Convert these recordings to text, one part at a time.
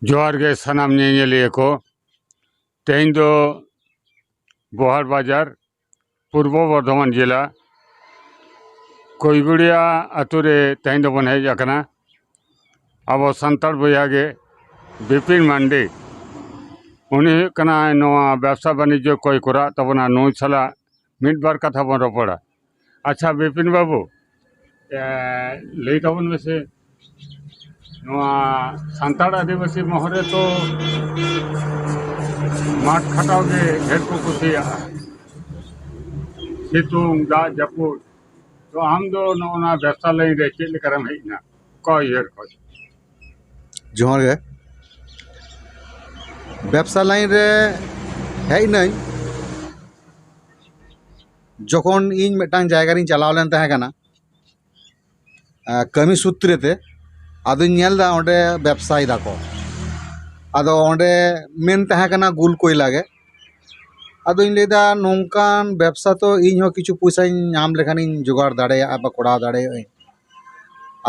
जोहार गे सानाम ñeñeliya को तेहेñ दो बोहार बाजार पूर्व बर्धमान जिला कोईगुड़िया आतुरे तेहेñ दो बन हेज आकना अब सान्ताड़ बया गे बिपिन मांडी उनी हुयुग कना नोआ व्यवसा वाणिज्य कोई कोरा तबना नुई साला मिड बार कथा बन रपड़ा। अच्छा बिपिन बाबू लई तबन मेसे नोआ सान्ताड़ आदिवासी महरे तो माठ खटाव गे ढेर को कुसिया सितुंग दाग जापुद तो आम दो नोना व्यवसा लई रे चेद लेकारम हेजना को इयर को जोहार गे व्यवसा लाइन रे हेज नई जखन इन मिदटांग जायगा रिन चलाव लेन तहे कना कमी सूत्रे ते आदो नेलदा ओंडे व्यवसाय दाको आदो ओंडे मेन तहे कना गुल कोयला गे आदो इन लेदा नोंकान व्यवसा तो इन हो किछु पैसा नाम लेखान इन जोगाड़ दाड़ेया बा कोड़ाव दाड़ेया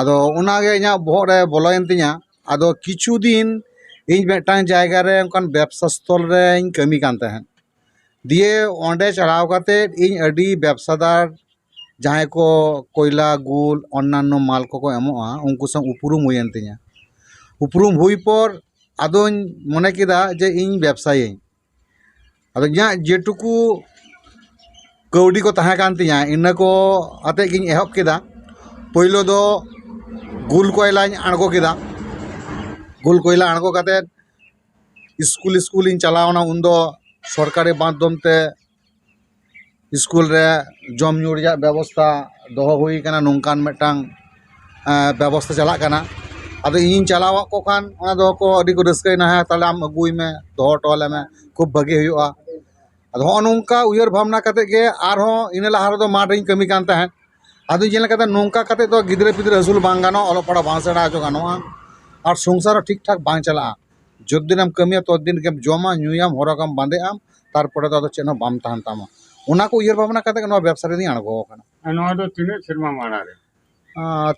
आदो उनागे इना बोहग रे बोलोयन तिया आदो किछु दिन इन मिदटांग जायगा रे ओंकान व्यवसा स्थल रे इन कमी कान तहेन दिए ओंडे चलाव काते इन अडी व्यवसादार जहाँ को कोयला गुल अन्यान्य माल को एमोआ उनको संग उपरूम हुयन तिया उपरूम हुई पर आदों मने किदा जे इन व्यवसायी आदो इना जेटुकु कौड़ी को तहे कान तिया इन को आते गिन एहब किदा पहिलो दो गुल कोयला आड़गो किदा गुल कोयला आड़गो काते स्कूल इन चलावना उन्दो सरकारी माध्यम ते स्कूल रे जम ᱧᱩ ᱨᱮᱭᱟᱜ व्यवस्था दोहो हुई कना नोंकान मिदटांग व्यवस्था चला कना आदो इन चलावा को खान ओना दो को अडी को रस्कैना है ताले आम अगुई में दोहो टोले में खूब भागे हुआ आदो हो नोंका उयर भावना काते गे आरो इन लाहा रे दो माठ इन कमी कान तहे आदो जेल काते नोंका काते तो गिदरे पिदरे हसुल बांग गानो ओलो पड़ा बांग सेड़ा जो गानोआ और संसार ठीक ठाक बांग चला जद दिनम कमिया तो दिन के जमा ᱧᱩᱭᱟᱢ हरकाम बांदेआम तारपरे तो चेनो बाम ताहन तामा उना को उयर भावना काते नो व्यवसा रे आड़गो कना नोआ दो तिने सिरमा माना रे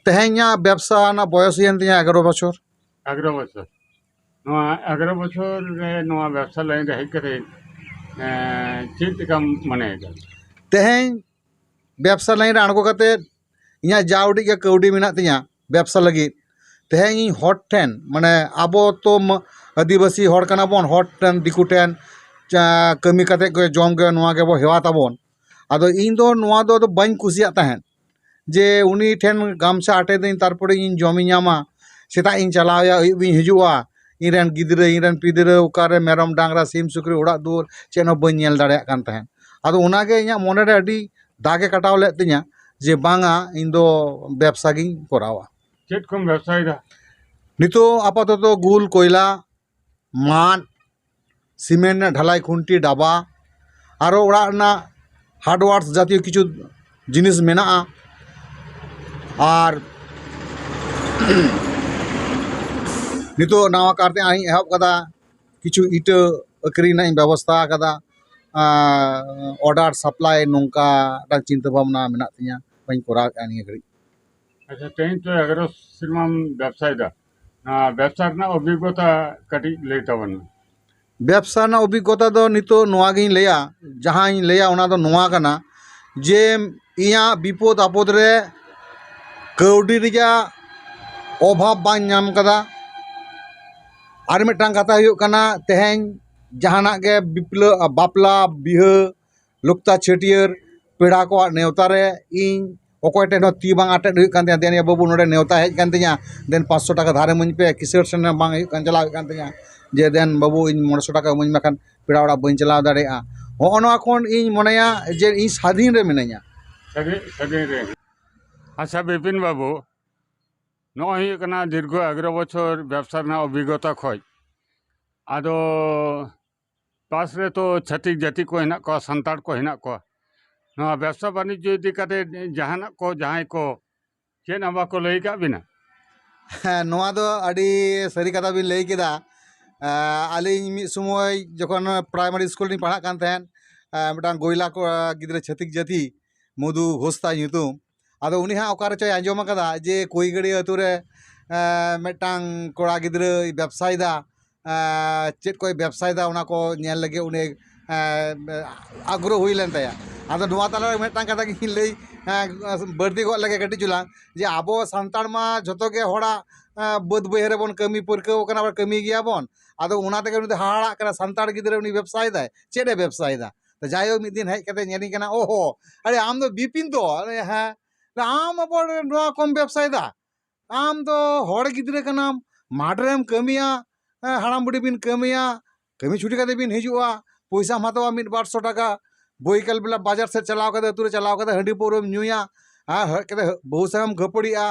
तेहेኛ व्यवसा ना बयस हुयन तिया 11 बछर 11 बछर नोआ 11 बछर रे नोआ व्यवसा लाइन रे हेज करे चेद काम माने तेहेñ व्यवसा लाइन रे आड़गो काते इया जाउडी के कौडी मेना तिया व्यवसा लगी तेहेñ हॉट ठेन माने आबो तो आदिवासी हॉर कना बोन हॉट ठेन दिकु ठेन कमी काते को जम गे नोआ गे बो हेवा ताबोन आदो इन दो नोआ दो बाñ कुसिया तहेन जे उनी ठेन गामछा आटे दिन तारपरे इन जमी नामा सेता इन चलावया अयुब इन हिजुआ इन रेन गिदरे इन रेन पिदरे उकारे मेरम डांगरा सिम सुक्री उड़ा दुर चेनो बाñ नेल दाड़ेया कान तहेन आदो उनागे इया मोने रे अडी दागे कटाव ले तिया जे बांगा इन दो व्यवसा गिन कोरावा चेद कम व्यवसाय दा नितो आपाततो गुल कोयला मान सीमेंट ढालाई खुंटी डाबा आरो उड़ा ना हार्डवार्स जातीय किछु जिनिस मेना और नितो नवा कारते आई एहब कदा किछु इटा अक्रीना व्यवस्था कदा ऑर्डर सप्लाई नोंका चिंता भावना मेना तिया बाñ कोरा कानी घड़ी। अच्छा तेहेñ तो 11 सिरमा व्यवसाय दा व्यवसा ना अभिज्ञता कटी ले तबन व्यवसा ना अभिज्ञता दो नितो नोआ गिन लेया जहां इन लेया ओना दो नोआ कना जे इया विपद आपद रे कौडी रिजा अभाव बाñ नाम कदा आर मिदटांग कथा हुयुग कना तेहेñ जहाना गे बिप्ला बापला बिहा लुक्ता छटियर पेड़ा को नेवता रे इन अकोय टेन ती बांग आटेद हुयुग कान तिया देन बाबू नोडे नेवता हेज कान तिया देन 500 टाका धारे मुñ पे किसर सेन बांग हुयुग कान चला कान तिया जे देन बाबू इन 900 टाका मुñ मखान पेड़ा ओड़ा बाñ चलाव दाड़ेया हो नोआ कोन इन मनेया जे इन स्वाधीन रे मिनाया सगे रे। अच्छा बिपिन बाबू नोआ हुयुग कना दीर्घ 11 बछर व्यवसा ना अभिज्ञता खय आदो पास रे तो छातिक जाति को हेना को सान्ताड़ को हेना को नोआ व्यवसा वाणिज्य इदी काते जहाना को जहां को चेन आबा को लई का बिना नोआ दो अडी सरी कथा बिन लई केदा आलिñ मिद समय जखन प्राइमरी स्कूल री पढ़ा कान तहेन मिदटांग गोयला को गिद्रे छातिक जाति मधु होस्ता ᱧᱩᱛᱩᱢ आदो उनी हाँ ओकारे चय आंजम कदा जे कोईगड़ी अतु रे मिदटांग कोड़ा गिद्रे व्यवसाय दा चेद कोई व्यवसायदा उना को नेल लगे उन्हें आग्रह हुई लेन तया आदो नुआ ताला रे मेटटां कथा गिन लई बर्दी गो लगे कटी चुला जे आबो सांताड़ मा जतो के होड़ा बद बहरे बन कमी परकाव कना बा कमी गिया बन आदो उना तेगे उनी हाड़ा कना सांताड़ गिदरे उनी व्यवसायदा चेदे व्यवसायदा तो जायो मिद दिन हेज कते नेली कना ओहो अरे आम दो बिपिन तो अरे हाँ आम अब नुआ कम व्यवसायदा आम तो होड़ गिदरे कनाम माडरेम कमिया हाड़ाम बुढ़ी बिन कमिया कमी छुटी कते बिन हिजुआ पैसा हतावा 100-200 टाका बोईकाल बेला बाजार से चलाव कते अतुरे चलाव कते हंडी पौरम नुया हाँ हज कते बहु साम गपड़िया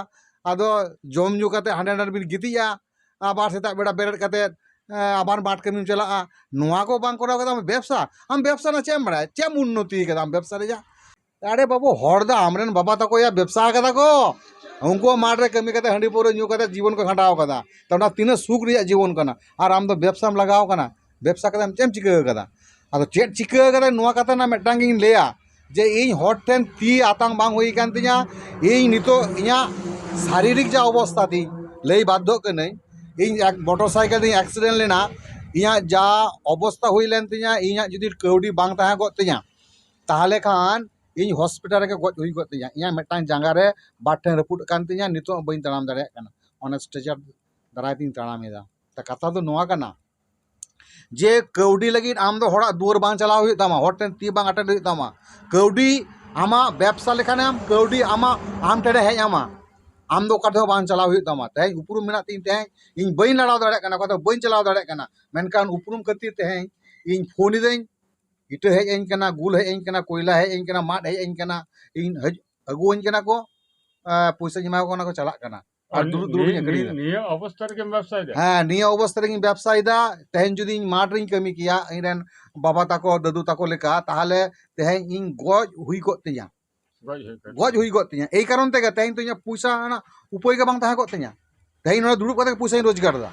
आदो जम ᱧᱩ कते हांडे हांडे बिन गितिया आबार सेता बेड़ा बेरेट कते आबार बाट कमीम चलाआ नुआ को बांग कराव कते आम व्यवसा ना चेम बड़ा चेम उन्नति कदा आम व्यवसा रेजा अरे बाबू हर दा आमरेन बाबा तको या व्यवसा कदा को उनको माठ रे कमी कते हंडी पौर ᱧᱩ कते जीवन को खंडाव कदा तो तीन सुख रिया जीवन कना और आम दो व्यवसा लगाव कना व्यवसा कते चेम चिका कदा आदो चेद चिका कते नुआ कते ना मेटांग गिन लेया जे इन हर ठेन ती आतांग बांग हुई कान तिया इन नितो इया शारीरिक जा अवस्था थी लई बाध्य कने इन एक मोटरसाइकिल दी एक्सीडेंट लेना इया जा अवस्था हुई लेन तिया इया जुदी कौडी बांग ताहे गो तिया ताहले खान इन हॉस्पिटल रे गज हुई गो तिया इया मेटांग जांगा रे बाठे रपुट कान तिया नितो बइन तड़ाम दाड़े कना ऑन स्ट्रेचर दाराय तीन तड़ामेदा ता कथा दो नोआ कना जे कौडी लगी आम दो होड़ा दुआर बांग चलाव हुई तमा होटेन ती बांग अटेंड हुई तमा कौडी आमा व्यवसा लेखाने आम कौडी आमा आम ठेड़े हेज आमा आम दो काठे बांग चलाव हुई तमा तेज उपरुम मेना तीन तेज इन बइन लड़ाव दाड़े कना कतो बइन चलाव दाड़े कना मेनकान उपरुम खातिर तेज इन फोन दें इटा हेज अइन कना गुल हेज अइन कना कोयला हेज अइन कना माट हेज अइन कना इन हज अगुअइन कना को पैसा जमा को ना को चला कना और दुरुब दुरुब गड़ी निया अवस्था रे व्यवसाय दे हाँ निया अवस्था रे व्यवसायदा तेहन जुदी माठ रे कमी किया इनरेन बाबा ताको दादू ताको लेका ताहले तेहन इन गज हुई गो तिया गज हुई गो तिया एई कारण तेगे तेहन तो इया पैसा ना उपाय के बांग ताहे गो तिया तेहन नोडे दुरुब कते पैसा रोजगार दा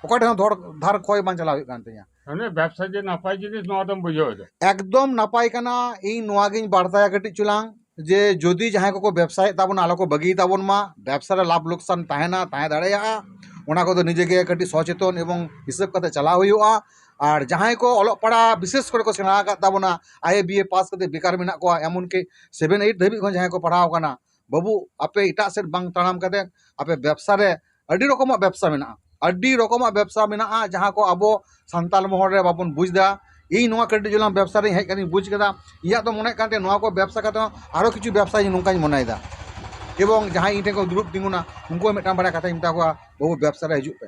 ओका ठेन धार खय बांग चलाव हुई कान तिया अने व्यवसाय जे नापाय जिनिस नोआ दम बुझो दे एकदम नापाय कना इन नोआ गिन बार्ताया कटी चुलांग जे जदि जहां को व्यवसाय ताबन आलो को बगी ताबन मा व्यवसा रे लाभ लोकसान ताहेना ताहे दाड़ेया ओना को निजे के कटी सचेतन एवं हिसाब कते चलाव हुआ और जहां को ऑलोग पढ़ा विशेष करे को सेना का ताबना आईए बीए पास कते बेकार मेना को एमन के 7-8 धबी को जहां को पढ़ाव कना बाबू आपे इटा सेट बांग तानाम कते आपे व्यवसा रे अडी रकम व्यवसा मेना अडी रकम व्यवसा मेना जहां को अबो संताल मोहर रे बाबन बुझदा इन नोआ कटी जुलाम व्यवसा रे हेज कनी बुझ कदा इया तो मने कानते नोआ को व्यवसा कते आरो किछु व्यवसा नोंकाኝ मनायदा एवं जहां इटे को दुरुब तिंगुना उनको मेटाम बड़ा कथा इमता को बाबू व्यवसा रे हिजुप पे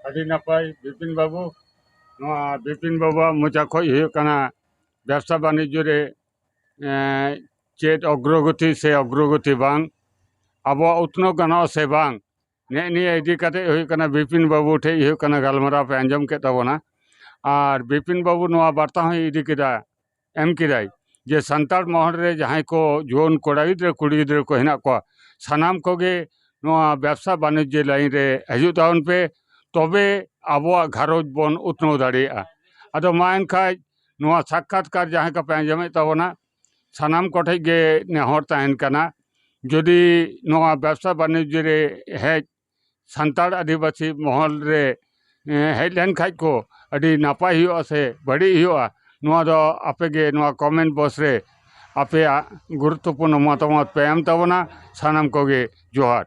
अडी नापाय बिपिन बाबू नोआ बिपिन बाबू मोचा खय हुई कना व्यवसा वाणिज्य रे चेद अग्रगति से अग्रगति बांग अब उतनो गानो से बांग ने निया इदी कते हुई कना बिपिन बाबू ठे हुई कना गालमारा पे अंजम के तबना और बिपिन बाबू नोआ वार्ता हई इदी किदा एम किदाय जे संताड़ महल रे जहां को जुआन कोड़ा गिद्रे कुड़ी गिद्रे को हेना को सानाम कोगे नोआ व्यवसा वाणिज्य लाइन रे हजू तावन पे तबे आबोआ घारोज बन उतनो दाड़ेया आदो मा एनखाय नोआ साक्षात्कार जहां का पे अंजमे तबना सानाम कोठे गे नेहर ताहेन कना जदि नोआ व्यवसा वाणिज्य रे हेज संताड़ आदिवासी महल रे हेज लेन खाज को अड़ी नापाय हुआ से बड़ी हुआ नोआ दो आपे गे नोआ कमेंट बॉक्स रे आपे गुरुत्वपूर्ण मतामत पे एम तबना सानाम कोगे जोहार।